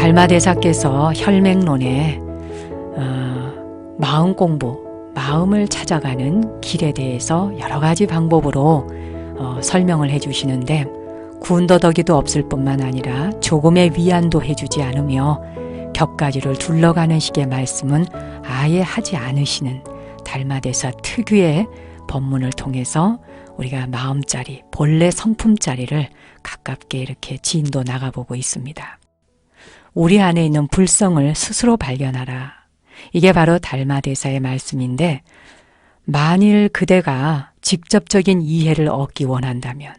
달마대사께서 혈맹론에 마음 공부, 마음을 찾아가는 길에 대해서 여러 가지 방법으로 설명을 해주시는데 군더더기도 없을 뿐만 아니라 조금의 위안도 해주지 않으며 격가지를 둘러가는 식의 말씀은 아예 하지 않으시는 달마대사 특유의 법문을 통해서 우리가 마음자리, 본래 성품자리를 가깝게 이렇게 진도 나가보고 있습니다. 우리 안에 있는 불성을 스스로 발견하라. 이게 바로 달마대사의 말씀인데 만일 그대가 직접적인 이해를 얻기 원한다면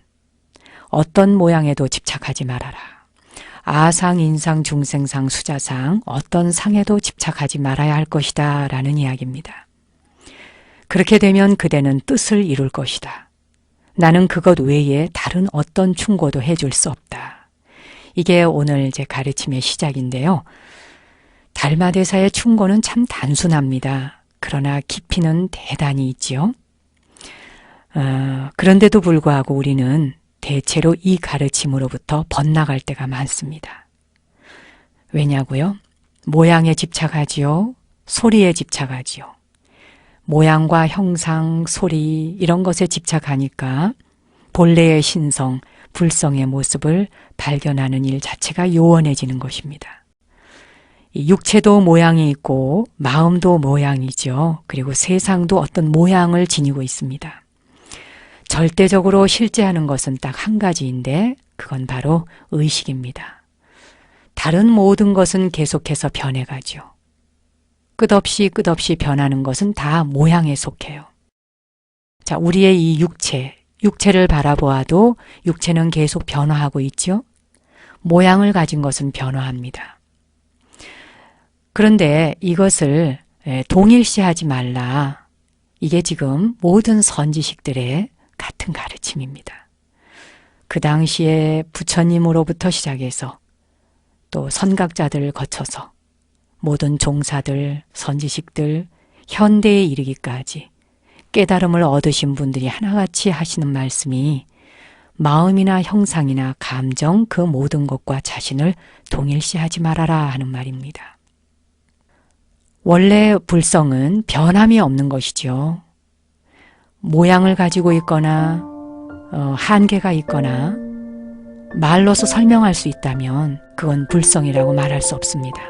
어떤 모양에도 집착하지 말아라. 아상, 인상, 중생상, 수자상 어떤 상에도 집착하지 말아야 할 것이다 라는 이야기입니다. 그렇게 되면 그대는 뜻을 이룰 것이다. 나는 그것 외에 다른 어떤 충고도 해줄 수 없다. 이게 오늘 제 가르침의 시작인데요. 달마대사의 충고는 참 단순합니다. 그러나 깊이는 대단히 있지요. 그런데도 불구하고 우리는 대체로 이 가르침으로부터 벗나갈 때가 많습니다. 왜냐고요? 모양에 집착하지요. 소리에 집착하지요. 모양과 형상, 소리 이런 것에 집착하니까 본래의 신성, 불성의 모습을 발견하는 일 자체가 요원해지는 것입니다. 이 육체도 모양이 있고 마음도 모양이죠. 그리고 세상도 어떤 모양을 지니고 있습니다. 절대적으로 실제하는 것은 딱 한 가지인데 그건 바로 의식입니다. 다른 모든 것은 계속해서 변해가죠. 끝없이 변하는 것은 다 모양에 속해요. 자, 우리의 이 육체를 바라보아도 육체는 계속 변화하고 있죠. 모양을 가진 것은 변화합니다. 그런데 이것을 동일시하지 말라. 이게 지금 모든 선지식들의 같은 가르침입니다. 그 당시에 부처님으로부터 시작해서 또 선각자들을 거쳐서 모든 종사들, 선지식들, 현대에 이르기까지 깨달음을 얻으신 분들이 하나같이 하시는 말씀이 마음이나 형상이나 감정 그 모든 것과 자신을 동일시하지 말아라 하는 말입니다. 원래 불성은 변함이 없는 것이죠. 모양을 가지고 있거나 한계가 있거나 말로서 설명할 수 있다면 그건 불성이라고 말할 수 없습니다.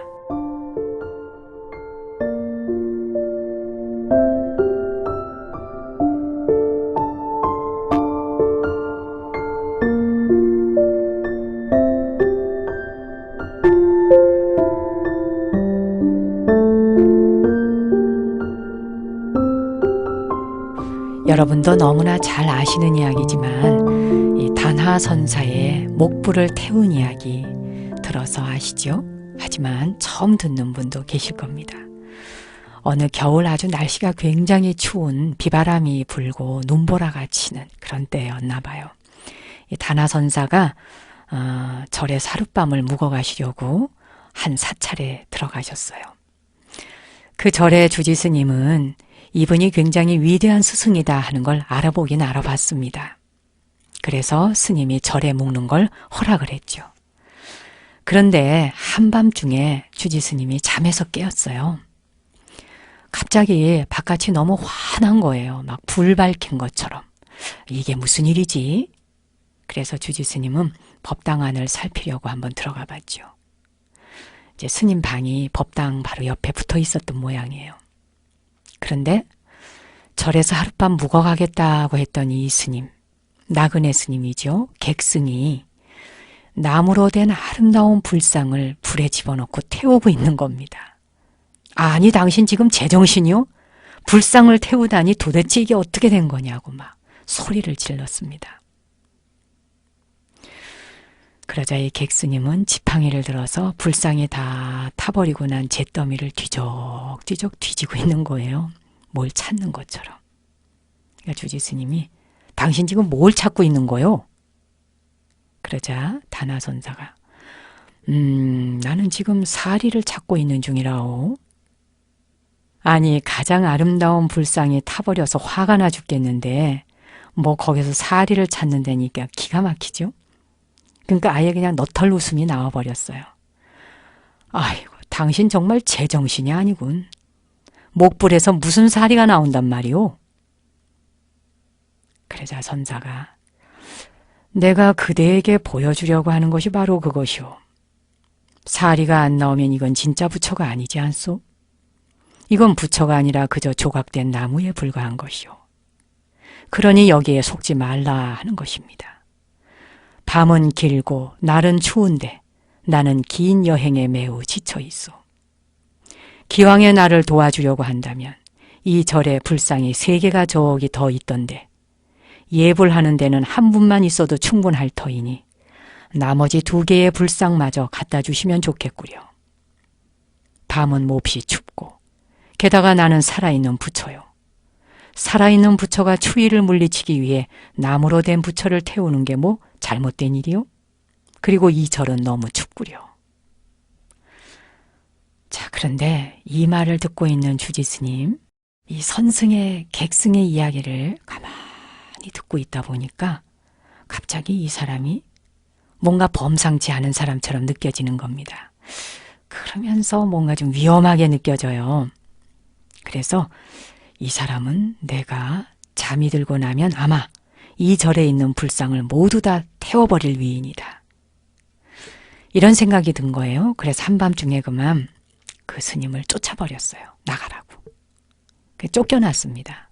여러분도 너무나 잘 아시는 이야기지만 이 단하선사의 목불을 태운 이야기 들어서 아시죠? 하지만 처음 듣는 분도 계실 겁니다. 어느 겨울 아주 날씨가 굉장히 추운 비바람이 불고 눈보라가 치는 그런 때였나 봐요. 이 단하선사가 절에 사룻밤을 묵어 가시려고 한 사찰에 들어가셨어요. 그 절의 주지스님은 이분이 굉장히 위대한 스승이다 하는 걸 알아보긴 알아봤습니다. 그래서 스님이 절에 묵는 걸 허락을 했죠. 그런데 한밤중에 주지스님이 잠에서 깨었어요. 갑자기 바깥이 너무 환한 거예요. 막 불 밝힌 것처럼. 이게 무슨 일이지? 그래서 주지스님은 법당 안을 살피려고 한번 들어가 봤죠. 이제 스님 방이 법당 바로 옆에 붙어 있었던 모양이에요. 그런데 절에서 하룻밤 묵어가겠다고 했던 이 스님, 나그네 스님이죠. 객승이 나무로 된 아름다운 불상을 불에 집어넣고 태우고 있는 겁니다. 아니 당신 지금 제정신이요? 불상을 태우다니 도대체 이게 어떻게 된 거냐고 막 소리를 질렀습니다. 그러자 이 객스님은 지팡이를 들어서 불상이 다 타버리고 난 잿더미를 뒤적뒤적 뒤지고 있는 거예요. 뭘 찾는 것처럼. 그러니까 주지스님이 당신 지금 뭘 찾고 있는 거요? 그러자 단하선사가 나는 지금 사리를 찾고 있는 중이라오. 아니 가장 아름다운 불상이 타버려서 화가 나 죽겠는데 뭐 거기서 사리를 찾는 데니까 기가 막히죠? 그러니까 아예 그냥 너털 웃음이 나와버렸어요. 아이고, 당신 정말 제정신이 아니군. 목불에서 무슨 사리가 나온단 말이오? 그러자 선사가 내가 그대에게 보여주려고 하는 것이 바로 그것이오. 사리가 안 나오면 이건 진짜 부처가 아니지 않소? 이건 부처가 아니라 그저 조각된 나무에 불과한 것이오. 그러니 여기에 속지 말라 하는 것입니다. 밤은 길고 날은 추운데 나는 긴 여행에 매우 지쳐 있어. 기왕에 나를 도와주려고 한다면 이 절에 불상이 3개가 저기 더 있던데 예불하는 데는 한 분만 있어도 충분할 터이니 나머지 2개의 불상마저 갖다 주시면 좋겠구려. 밤은 몹시 춥고 게다가 나는 살아있는 부처요. 살아있는 부처가 추위를 물리치기 위해 나무로 된 부처를 태우는 게 뭐 잘못된 일이요? 그리고 이 절은 너무 춥구려. 자, 그런데 이 말을 듣고 있는 주지스님, 이 선승의 객승의 이야기를 가만히 듣고 있다 보니까 갑자기 이 사람이 뭔가 범상치 않은 사람처럼 느껴지는 겁니다. 그러면서 뭔가 좀 위험하게 느껴져요. 그래서 이 사람은 내가 잠이 들고 나면 아마 이 절에 있는 불상을 모두 다 태워버릴 위인이다. 이런 생각이 든 거예요. 그래서 한밤중에 그만 그 스님을 쫓아버렸어요. 나가라고. 쫓겨났습니다.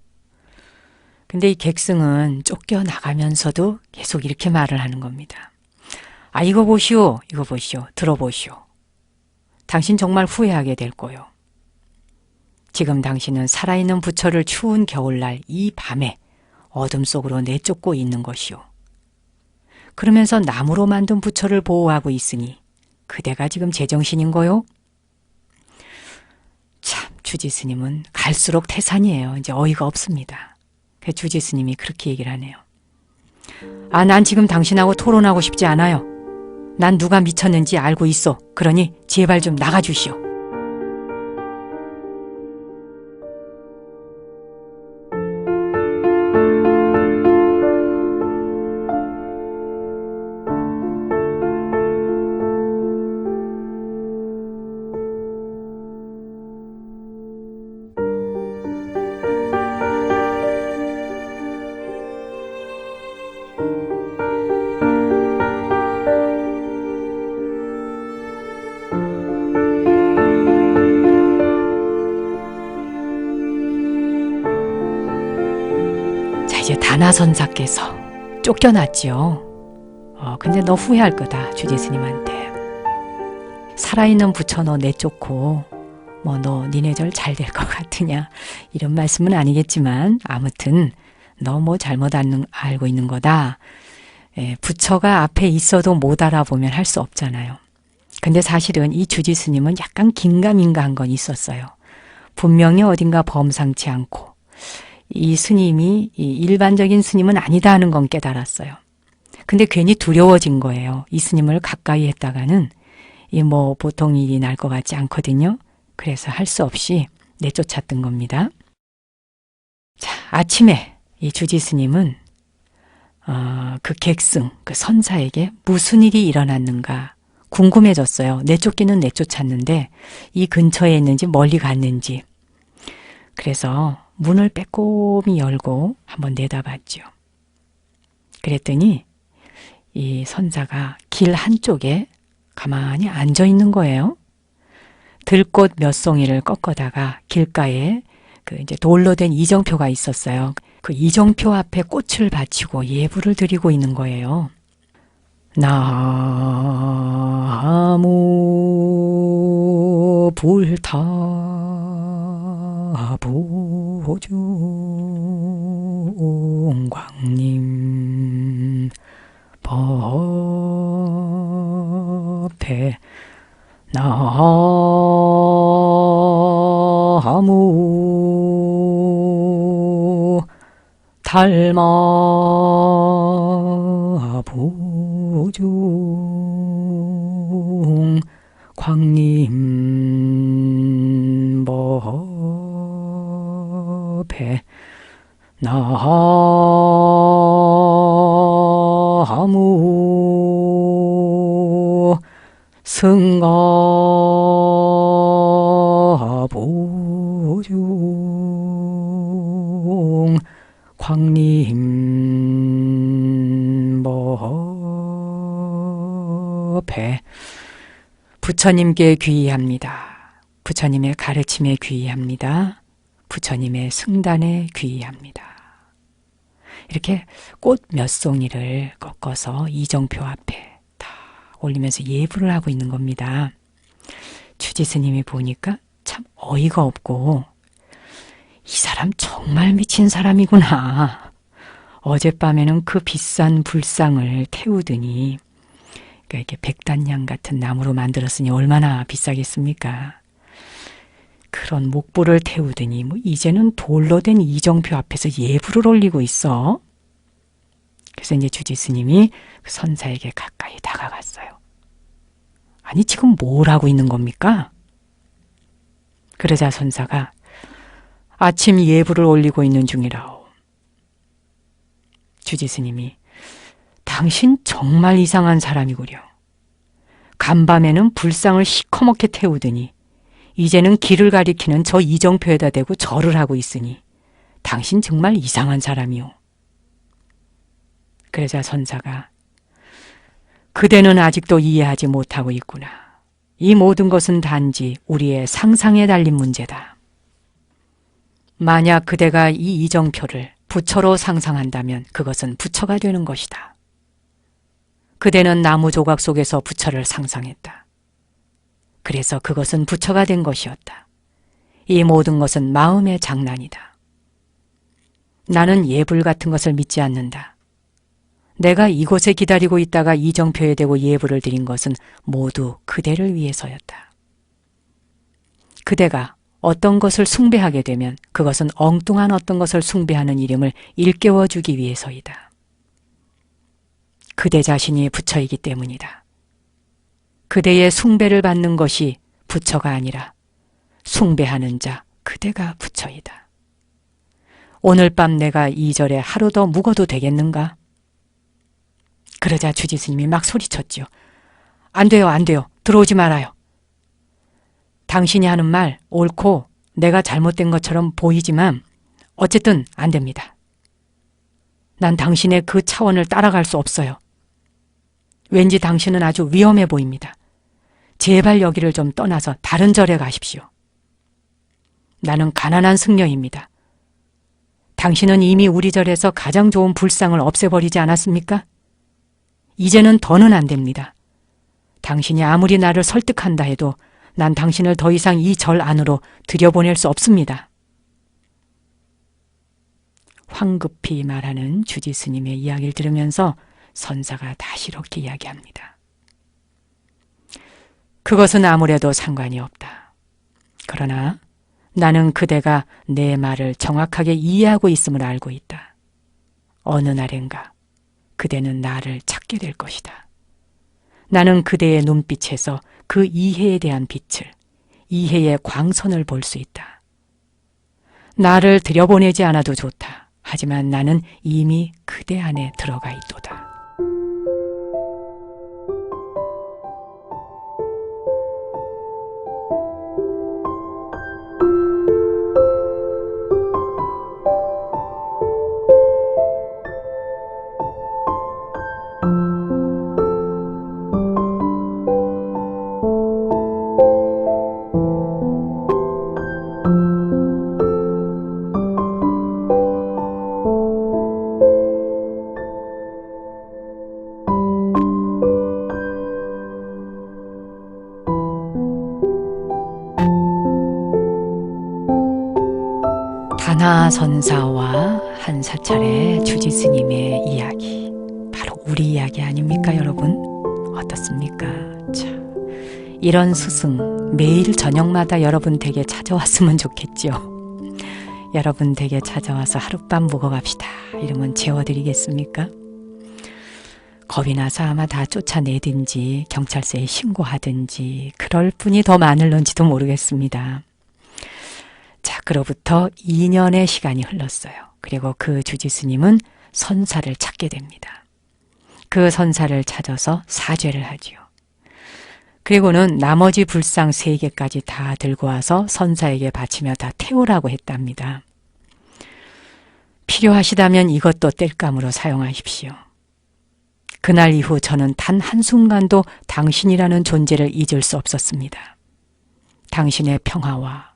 근데 이 객승은 쫓겨나가면서도 계속 이렇게 말을 하는 겁니다. 아, 이거 보시오. 이거 보시오. 들어보시오. 당신 정말 후회하게 될 거요. 지금 당신은 살아있는 부처를 추운 겨울날 이 밤에 어둠 속으로 내쫓고 있는 것이오. 그러면서 나무로 만든 부처를 보호하고 있으니 그대가 지금 제정신인 거요? 참, 주지스님은 갈수록 태산이에요. 이제 어이가 없습니다. 그 주지스님이 그렇게 얘기를 하네요. 아, 난 지금 당신하고 토론하고 싶지 않아요. 난 누가 미쳤는지 알고 있어. 그러니 제발 좀 나가주시오. 이제 다나선사께서 쫓겨났지요. 근데 너 후회할 거다, 주지스님한테. 살아있는 부처 너 내쫓고 뭐 너 니네 절 잘 될 것 같으냐 이런 말씀은 아니겠지만 아무튼 너 뭐 잘못 알고 있는 거다. 부처가 앞에 있어도 못 알아보면 할 수 없잖아요. 근데 사실은 이 주지스님은 약간 긴가민가한 건 있었어요. 분명히 어딘가 범상치 않고 이 스님이 이 일반적인 스님은 아니다 하는 건 깨달았어요. 근데 괜히 두려워진 거예요. 이 스님을 가까이 했다가는 이 뭐 보통 일이 날 것 같지 않거든요. 그래서 할 수 없이 내쫓았던 겁니다. 자, 아침에 이 주지 스님은 그 객승, 그 선사에게 무슨 일이 일어났는가 궁금해졌어요. 내쫓기는 내쫓았는데 이 근처에 있는지 멀리 갔는지. 그래서 문을 빼꼼히 열고 한번 내다봤죠. 그랬더니 이 선사가 길 한쪽에 가만히 앉아 있는 거예요. 들꽃 몇 송이를 꺾어다가 길가에 그 이제 돌로 된 이정표가 있었어요. 그 이정표 앞에 꽃을 바치고 예불을 드리고 있는 거예요. 나무 불타보중광님 법회 나무 달마보중 광림 법회 나무 승가 보중 광림법에 부처님께 귀의합니다. 부처님의 가르침에 귀의합니다. 부처님의 승단에 귀의합니다. 이렇게 꽃 몇 송이를 꺾어서 이정표 앞에 다 올리면서 예불을 하고 있는 겁니다. 주지스님이 보니까 참 어이가 없고 이 사람 정말 미친 사람이구나. 어젯밤에는 그 비싼 불상을 태우더니 그러니까 이렇게 백단양 같은 나무로 만들었으니 얼마나 비싸겠습니까? 그런 목불을 태우더니 뭐 이제는 돌로 된 이정표 앞에서 예불을 올리고 있어. 그래서 이제 주지스님이 그 선사에게 가까이 다가갔어요. 아니 지금 뭘 하고 있는 겁니까? 그러자 선사가 아침 예불을 올리고 있는 중이라오. 주지스님이 당신 정말 이상한 사람이구려. 간밤에는 불상을 시커멓게 태우더니 이제는 길을 가리키는 저 이정표에다 대고 절을 하고 있으니 당신 정말 이상한 사람이오. 그러자 선사가 그대는 아직도 이해하지 못하고 있구나. 이 모든 것은 단지 우리의 상상에 달린 문제다. 만약 그대가 이 이정표를 부처로 상상한다면 그것은 부처가 되는 것이다. 그대는 나무 조각 속에서 부처를 상상했다. 그래서 그것은 부처가 된 것이었다. 이 모든 것은 마음의 장난이다. 나는 예불 같은 것을 믿지 않는다. 내가 이곳에 기다리고 있다가 이정표에 대고 예불을 드린 것은 모두 그대를 위해서였다. 그대가 어떤 것을 숭배하게 되면 그것은 엉뚱한 어떤 것을 숭배하는 이름을 일깨워주기 위해서이다. 그대 자신이 부처이기 때문이다. 그대의 숭배를 받는 것이 부처가 아니라 숭배하는 자 그대가 부처이다. 오늘 밤 내가 이 절에 하루 더 묵어도 되겠는가? 그러자 주지스님이 막 소리쳤지요. 안 돼요, 안 돼요. 들어오지 말아요. 당신이 하는 말 옳고 내가 잘못된 것처럼 보이지만 어쨌든 안 됩니다. 난 당신의 그 차원을 따라갈 수 없어요. 왠지 당신은 아주 위험해 보입니다. 제발 여기를 좀 떠나서 다른 절에 가십시오. 나는 가난한 승려입니다. 당신은 이미 우리 절에서 가장 좋은 불상을 없애버리지 않았습니까? 이제는 더는 안 됩니다. 당신이 아무리 나를 설득한다 해도 난 당신을 더 이상 이 절 안으로 들여보낼 수 없습니다. 황급히 말하는 주지스님의 이야기를 들으면서 선사가 다시 이렇게 이야기합니다. 그것은 아무래도 상관이 없다. 그러나 나는 그대가 내 말을 정확하게 이해하고 있음을 알고 있다. 어느 날엔가 그대는 나를 찾게 될 것이다. 나는 그대의 눈빛에서 그 이해에 대한 빛을, 이해의 광선을 볼 수 있다. 나를 들여보내지 않아도 좋다. 하지만 나는 이미 그대 안에 들어가 있도다. 다나선사와 한 사찰의 주지스님의 이야기, 바로 우리 이야기 아닙니까 여러분? 어떻습니까? 자, 이런 스승 매일 저녁마다 여러분 댁에 찾아왔으면 좋겠죠. 여러분 댁에 찾아와서 하룻밤 묵어갑시다 이러면 재워드리겠습니까? 겁이 나서 아마 다 쫓아내든지 경찰서에 신고하든지 그럴 분이 더 많을런지도 모르겠습니다. 자, 그로부터 2년의 시간이 흘렀어요. 그리고 그 주지스님은 선사를 찾게 됩니다. 그 선사를 찾아서 사죄를 하지요. 그리고는 나머지 불상 3개까지 다 들고 와서 선사에게 바치며 다 태우라고 했답니다. 필요하시다면 이것도 땔감으로 사용하십시오. 그날 이후 저는 단 한순간도 당신이라는 존재를 잊을 수 없었습니다. 당신의 평화와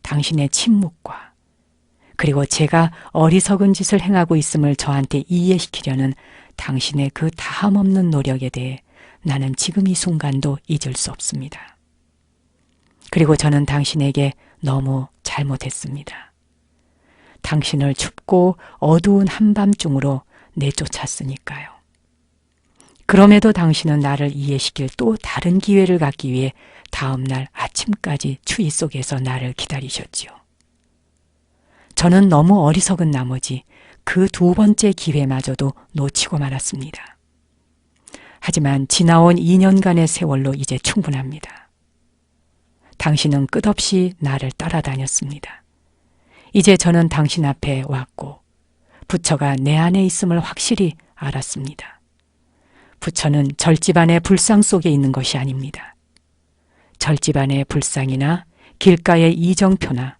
당신의 침묵과 그리고 제가 어리석은 짓을 행하고 있음을 저한테 이해시키려는 당신의 그 다함없는 노력에 대해 나는 지금 이 순간도 잊을 수 없습니다. 그리고 저는 당신에게 너무 잘못했습니다. 당신을 춥고 어두운 한밤중으로 내쫓았으니까요. 그럼에도 당신은 나를 이해시킬 또 다른 기회를 갖기 위해 다음 날 아침까지 추위 속에서 나를 기다리셨지요. 저는 너무 어리석은 나머지 그 2번째 기회마저도 놓치고 말았습니다. 하지만 지나온 2년간의 세월로 이제 충분합니다. 당신은 끝없이 나를 따라다녔습니다. 이제 저는 당신 앞에 왔고 부처가 내 안에 있음을 확실히 알았습니다. 부처는 절집안의 불상 속에 있는 것이 아닙니다. 절집안의 불상이나 길가의 이정표나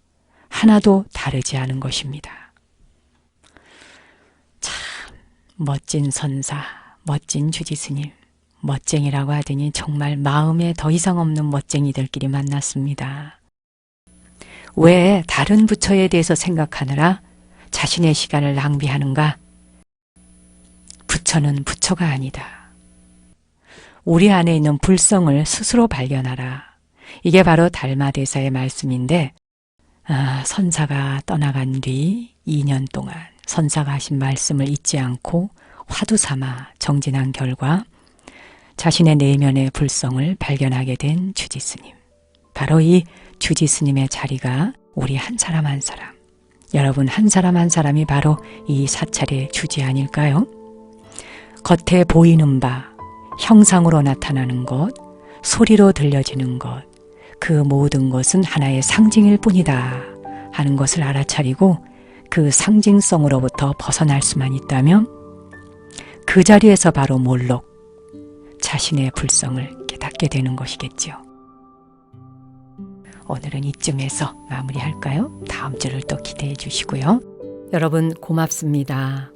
하나도 다르지 않은 것입니다. 참 멋진 선사, 멋진 주지스님, 멋쟁이라고 하더니 정말 마음에 더 이상 없는 멋쟁이들끼리 만났습니다. 왜 다른 부처에 대해서 생각하느라 자신의 시간을 낭비하는가? 부처는 부처가 아니다. 우리 안에 있는 불성을 스스로 발견하라. 이게 바로 달마대사의 말씀인데 선사가 떠나간 뒤 2년 동안 선사가 하신 말씀을 잊지 않고 화두 삼아 정진한 결과 자신의 내면의 불성을 발견하게 된 주지스님. 바로 이 주지스님의 자리가 우리 한 사람 한 사람, 여러분 한 사람 한 사람이 바로 이 사찰의 주지 아닐까요? 겉에 보이는 바, 형상으로 나타나는 것, 소리로 들려지는 것, 그 모든 것은 하나의 상징일 뿐이다 하는 것을 알아차리고 그 상징성으로부터 벗어날 수만 있다면 그 자리에서 바로 몰록 자신의 불성을 깨닫게 되는 것이겠죠. 오늘은 이쯤에서 마무리할까요? 다음 주를 또 기대해 주시고요. 여러분 고맙습니다.